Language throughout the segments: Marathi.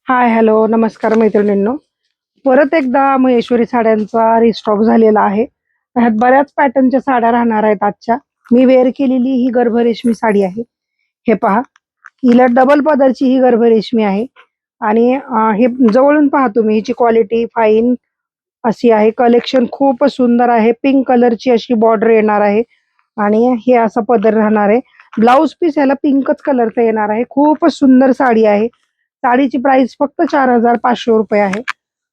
हाय हॅलो नमस्कार मैत्रिणींनो. परत एकदा महेश्वरी साड्यांचा रिस्टॉक झालेला आहे. ह्यात बऱ्याच पॅटर्नच्या साड्या राहणार आहेत आजच्या. मी वेअर केलेली ही गर्भरेशमी साडी आहे. हे पहा, हिला डबल पदरची ही गर्भरेशमी आहे. आणि हे जवळून पहा तुम्ही, हिची क्वालिटी फाईन अशी आहे. कलेक्शन खूप सुंदर आहे. पिंक कलरची अशी बॉर्डर येणार आहे आणि हे असं पदर राहणार आहे. ब्लाउज पीस ह्याला पिंकच कलरचा येणार आहे. खूप सुंदर साडी आहे. साडीची प्राइस फक्त 4,500 रुपये आहे.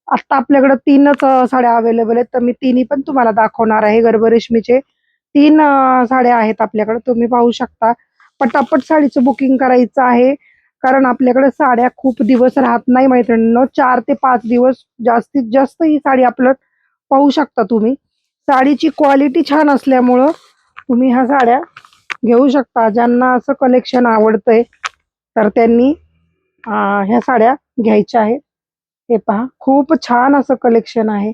आता आपल्याकडे तीनच साड्या अवेलेबल आहेत, तर मी तिन्ही पण तुम्हाला दाखवणार आहे. गर्भरेशमीचे तीन साड्या आहेत आपल्याकडे, तुम्ही पाहू शकता. पटापट साडीचं बुकिंग करायचं आहे, कारण आपल्याकडे साड्या खूप दिवस राहत नाही मैत्रिणींनो. 4 ते 5 दिवस जास्तीत जास्त ही साडी आपलं पाहू शकता तुम्ही. साडीची क्वालिटी छान असल्यामुळं तुम्ही ह्या साड्या घेऊ शकता. ज्यांना असं कलेक्शन आवडतंय तर त्यांनी ह्या साड्या घ्यायच्या आहेत. हे पहा, खूप छान असं कलेक्शन आहे.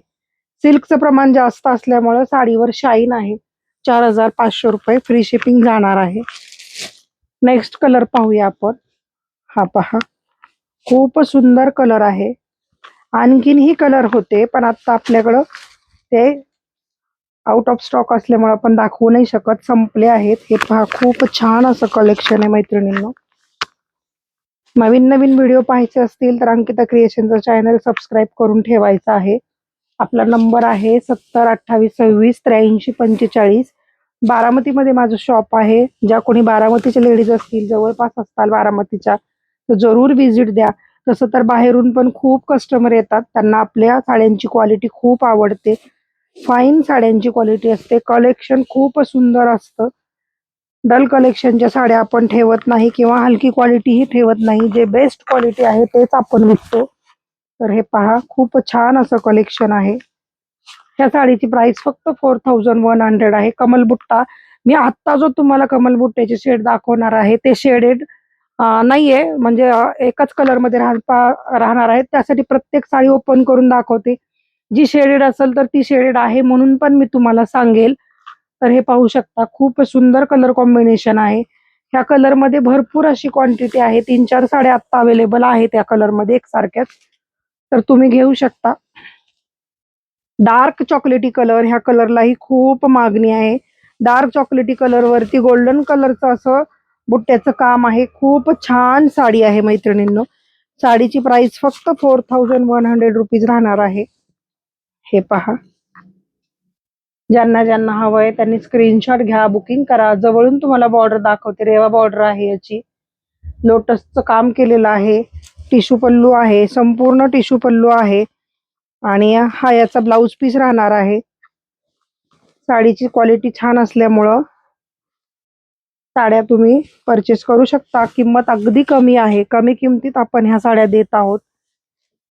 सिल्कचं प्रमाण जास्त असल्यामुळं साडीवर शाईन आहे. 4,500 रुपये फ्री शिपिंग जाणार आहे. नेक्स्ट कलर पाहूया आपण. हा पहा, खूप सुंदर कलर आहे. आणखीनही कलर होते, पण आता आपल्याकडं ते आउट ऑफ स्टॉक असल्यामुळे आपण दाखवू नाही शकत, संपले आहेत. हे पहा, खूप छान असं कलेक्शन आहे मैत्रिणींनो. नवीन नवीन व्हिडिओ पाहायचे असतील तर अंकिता क्रिएशनचं चॅनल सबस्क्राईब करून ठेवायचं आहे. आपला नंबर आहे 7028268345. बारामतीमध्ये माझं शॉप आहे. ज्या कोणी बारामतीच्या लेडीज असतील, जवळपास असताल बारामतीच्या, तर जरूर व्हिजिट द्या. तसं तर बाहेरून पण खूप कस्टमर येतात, त्यांना आपल्या साड्यांची क्वालिटी खूप आवडते. फाईन साड्यांची क्वालिटी असते. कलेक्शन खूप सुंदर असतं. डल कलेक्शनच्या साड्या आपण ठेवत नाही किंवा हलकी क्वालिटीही ठेवत नाही. जे बेस्ट क्वालिटी आहे तेच आपण विकतो. तर हे पहा, खूप छान असं कलेक्शन आहे. ह्या साडीची प्राइस फक्त 4,100 आहे. कमलबुट्टा, मी आत्ता जो तुम्हाला कमलबुट्ट्याचे शेड दाखवणार आहे ते शेडेड नाहीये, म्हणजे एकाच कलर मध्ये राहणार आहे. त्यासाठी प्रत्येक साडी ओपन करून दाखवते. जी शेडेड असेल तर ती शेडेड आहे म्हणून पण मी तुम्हाला सांगेल. तर हे पाहू शकता, खूप सुंदर कलर कॉम्बिनेशन आहे. ह्या कलर मध्ये भरपूर अशी क्वांटिटी आहे. 3-4 साड्या आता अवेलेबल आहेत त्या कलर मध्ये एकसारख्याच, तर तुम्ही घेऊ शकता. डार्क चॉकलेटी कलर, ह्या कलरलाही खूप मागणी आहे. डार्क चॉकलेटी कलर वरती गोल्डन कलरचं असं बुट्ट्याचं काम आहे. खूप छान साडी आहे मैत्रिणींनो. साडीची प्राइस फक्त 4,100 रुपीज राहणार आहे. हे पहा, ज्यांना ज्यांना हवंय त्यांनी स्क्रीनशॉट घ्या, बुकिंग करा. जवळून तुम्हाला बॉर्डर दाखवते. रेवा बॉर्डर आहे याची. लोटसचं काम केलेलं आहे. टिश्यू पल्लू आहे, संपूर्ण टिश्यू पल्लू आहे. आणि हा याचा ब्लाउज पीस राहणार आहे. साडीची क्वालिटी छान असल्यामुळं साड्या तुम्ही परचेस करू शकता. किंमत अगदी कमी आहे. कमी किमतीत आपण ह्या साड्या देत आहोत.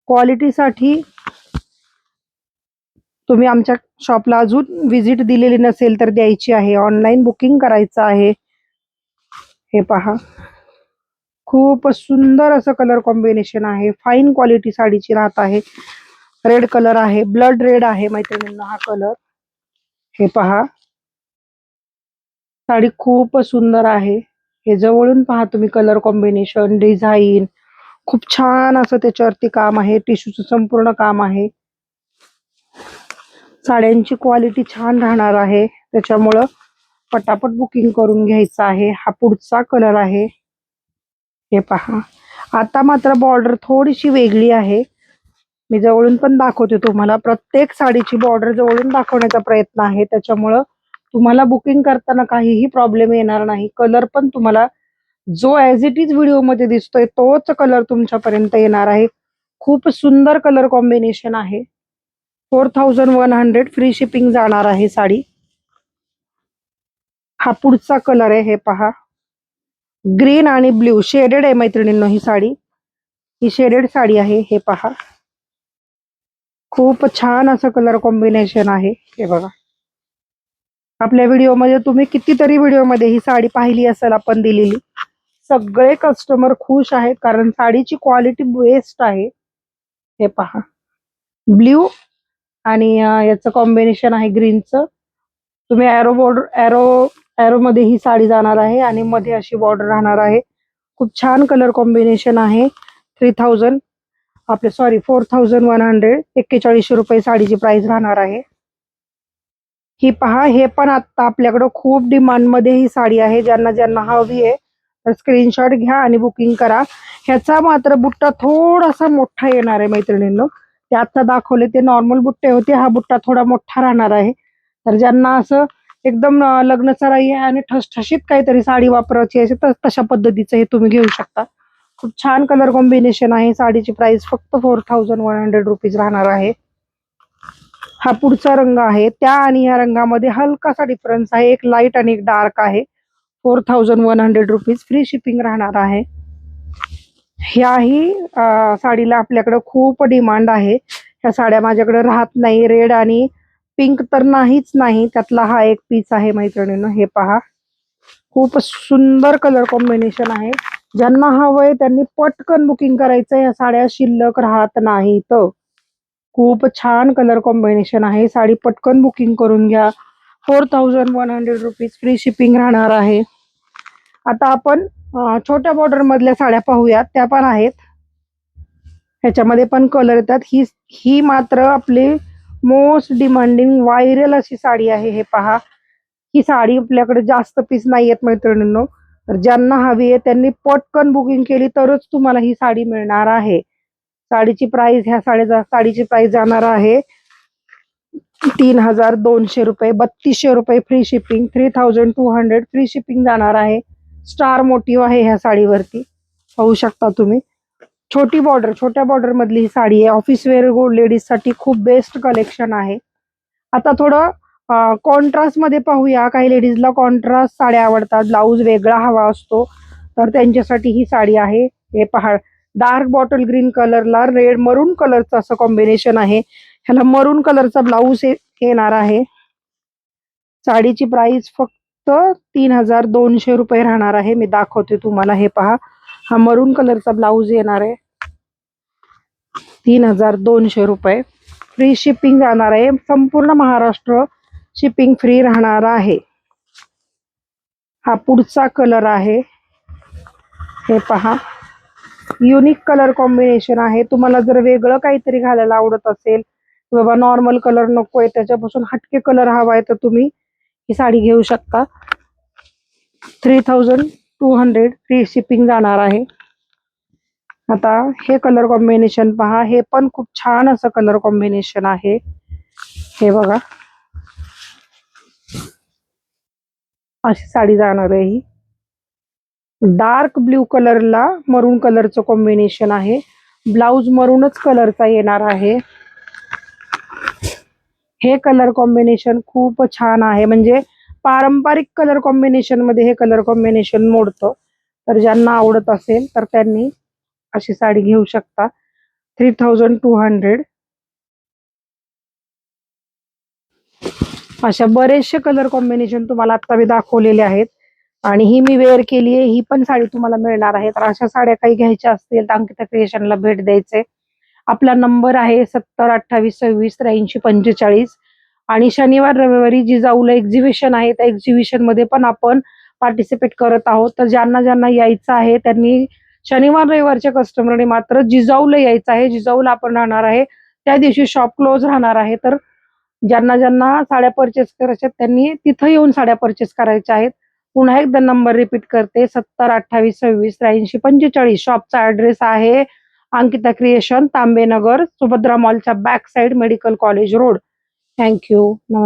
क्वालिटीसाठी तुम्ही आमच्या शॉपला अजून व्हिजिट दिलेली नसेल तर द्यायची आहे. ऑनलाईन बुकिंग करायचं आहे. हे पहा, खूप सुंदर असं कलर कॉम्बिनेशन आहे. फाईन क्वालिटी साडीची राहत आहे. रेड कलर आहे, ब्लड रेड आहे मैत्रिणींना हा कलर. हे पहा, साडी खूप सुंदर आहे. हे जवळून पहा तुम्ही, कलर कॉम्बिनेशन, डिझाईन खूप छान असं त्याच्यावरती काम आहे. टिश्यूचं संपूर्ण काम आहे. साड्यांची क्वालिटी छान राहणार आहे, त्याच्यामुळं पटापट बुकिंग करून घ्यायचं आहे. हा पुढचा कलर आहे. हे पहा, आता मात्र बॉर्डर थोडीशी वेगळी आहे. मी जवळून पण दाखवते तुम्हाला. प्रत्येक साडीची बॉर्डर जवळून दाखवण्याचा प्रयत्न आहे, त्याच्यामुळं तुम्हाला बुकिंग करताना काहीही प्रॉब्लेम येणार नाही. कलर पण तुम्हाला जो ॲज इट इज व्हिडिओमध्ये दिसतोय तोच कलर तुमच्यापर्यंत येणार आहे. खूप सुंदर कलर कॉम्बिनेशन आहे. 4,100 फ्री शिपिंग जाणार आहे साडी. हा पुढचा कलर आहे. हे पहा, ग्रीन आणि ब्ल्यू शेडेड आहे मैत्रिणींनो ही साडी. ही शेडेड साडी आहे. हे पहा, खूप छान असं कलर कॉम्बिनेशन आहे. हे बघा, आपल्या व्हिडिओमध्ये तुम्ही कितीतरी व्हिडिओमध्ये ही साडी पाहिली असेल आपण दिलेली. सगळे कस्टमर खुश आहेत, कारण साडीची क्वालिटी बेस्ट आहे. हे पहा, ब्ल्यू आणि याचं कॉम्बिनेशन आहे ग्रीनचं. तुम्ही एरो बॉर्डर, एरो मध्ये ही साडी जाणार आहे आणि मध्ये अशी बॉर्डर राहणार आहे. खूप छान कलर कॉम्बिनेशन आहे. 3,000 आपले सॉरी 4100 4100 रुपये साडीची प्राइस राहणार आहे. ही पहा, हे पण आता आपल्याकडं खूप डिमांड मध्ये ही साडी आहे. ज्यांना ज्यांना हवी आहे तर स्क्रीनशॉट घ्या आणि बुकिंग करा. ह्याचा मात्र बुट्टा थोडासा मोठा येणार आहे मैत्रिणींनो. ते आता दाखवले ते नॉर्मल बुट्टे होते, हा बुट्टा थोडा मोठा राहणार आहे. तर ज्यांना असं एकदम लग्न सराई आहे आणि ठसठशीत काहीतरी साडी वापरायची असेल तर तशा पद्धतीचं हे तुम्ही घेऊ शकता. खूप छान कलर कॉम्बिनेशन आहे. साडीची प्राइस फक्त 4100 रुपीज राहणार आहे. हा पुढचा रंग आहे. त्या आणि या रंगामध्ये हलकासा डिफरन्स आहे. एक लाईट आणि एक डार्क आहे. 4100 रुपीज फ्री शिपिंग राहणार आहे. ह्याही साडीला आपल्याकडे खूप डिमांड आहे. ह्या साड्या माझ्याकडे राहत नाही. रेड आणि पिंक तर नाहीच नाही, त्यातला हा एक पीस आहे मैत्रिणींनो. हे पहा, खूप सुंदर कलर कॉम्बिनेशन आहे. ज्यांना हवंय त्यांनी पटकन बुकिंग करायचं. या साड्या शिल्लक राहत नाहीत. खूप छान कलर कॉम्बिनेशन आहे. साडी पटकन बुकिंग करून घ्या. 4100 रुपीज फ्री शिपिंग राहणार आहे. आता आपण छोट्या बॉर्डर मधल्या साड्या पाहूयात. त्या पण आहेत. ह्याच्यामध्ये पण कलर येतात. ही मात्र आपली मोस्ट डिमांडिंग व्हायरल अशी साडी आहे. हे पहा, ही साडी आपल्याकडे जास्त पीस नाही आहेत मैत्रिणींनो. तर ज्यांना हवी आहे त्यांनी पटकन बुकिंग केली तरच तुम्हाला ही साडी मिळणार आहे. साडीची प्राइस, ह्या साडीची प्राइस जाणार आहे 3200 रुपये. 3200 रुपये फ्री शिपिंग. 3200 फ्री शिपिंग जाणार आहे. स्टार मोटिव्ह आहे ह्या साडीवरती, पाहू शकता तुम्ही. छोट्या बॉर्डर मधली ही साडी आहे. ऑफिस वेअर लेडीज साठी खूप बेस्ट कलेक्शन आहे. आता थोडं कॉन्ट्रास्ट मध्ये पाहूया. काही लेडीजला कॉन्ट्रास्ट साड्या आवडतात, ब्लाऊज वेगळा हवा असतो, तर त्यांच्यासाठी ही साडी आहे. हे पहा, डार्क बॉटल ग्रीन कलरला रेड मरून कलरचं असं कॉम्बिनेशन आहे. ह्याला मरून कलरचा ब्लाऊज येणार आहे. साडीची प्राइस फक्त 3200 रुपये राहणार आहे. मी दाखवते तुम्हाला. हे पहा, हा मरून कलरचा ब्लाऊज येणार आहे. 3200 रुपये फ्री शिपिंग जाणार आहे. संपूर्ण महाराष्ट्र शिपिंग फ्री राहणार आहे. हा पुढचा कलर आहे. हे पहा, युनिक कलर कॉम्बिनेशन आहे. तुम्हाला जर वेगळं काहीतरी घालायला आवडत असेल, बाबा नॉर्मल कलर नकोय, त्याच्यापासून हटके कलर हवाय, तर तुम्ही ही साडी घेऊ शकता. 3200 फ्री शिपिंग जाणार आहे. आता हे कलर कॉम्बिनेशन पहा, हे पण खूप छान असं कलर कॉम्बिनेशन आहे. हे बघा, अशी साडी जाणार आहे. ही डार्क ब्ल्यू कलरला मरून कलरचं कॉम्बिनेशन आहे. ब्लाऊज मरूनच कलरचा येणार आहे. हे कलर कॉम्बिनेशन खूप छान आहे. म्हणजे पारंपरिक कलर कॉम्बिनेशन मध्ये हे कलर कॉम्बिनेशन मोडतं. तर ज्यांना आवडत असेल तर त्यांनी अशी साडी घेऊ शकता. 3200. अशा बरेचसे कलर कॉम्बिनेशन तुम्हाला आता मी दाखवलेले आहेत आणि ही मी वेअर केली आहे. ही पण साडी तुम्हाला मिळणार आहे. तर अशा साड्या काही घ्यायच्या असतील तर अंकिता क्रिएशनला भेट द्यायचे. आपला नंबर आहे 70 28 26 83 45. आणि शनिवार रविवारी जिजाऊला एक्झिबिशन आहे, त्या एक्झिबिशन मध्ये पण आपण पार्टिसिपेट करत आहोत. तर ज्यांना ज्यांना यायचं आहे त्यांनी शनिवार रविवारच्या कस्टमरने मात्र जिजाऊला यायचं आहे. जिजाऊला आपण राहणार आहे, त्या दिवशी शॉप क्लोज राहणार आहे. तर ज्यांना ज्यांना साड्या परचेस करायच्या त्यांनी तिथं येऊन साड्या परचेस करायच्या आहेत. पुन्हा एकदा नंबर रिपीट करते, 70 28 26 83 45. शॉपचा ऍड्रेस आहे अंकिता क्रिएशन, तांबेनगर, सुभद्रा मॉलच्या back side, medical college road. Thank you. नमस्कार.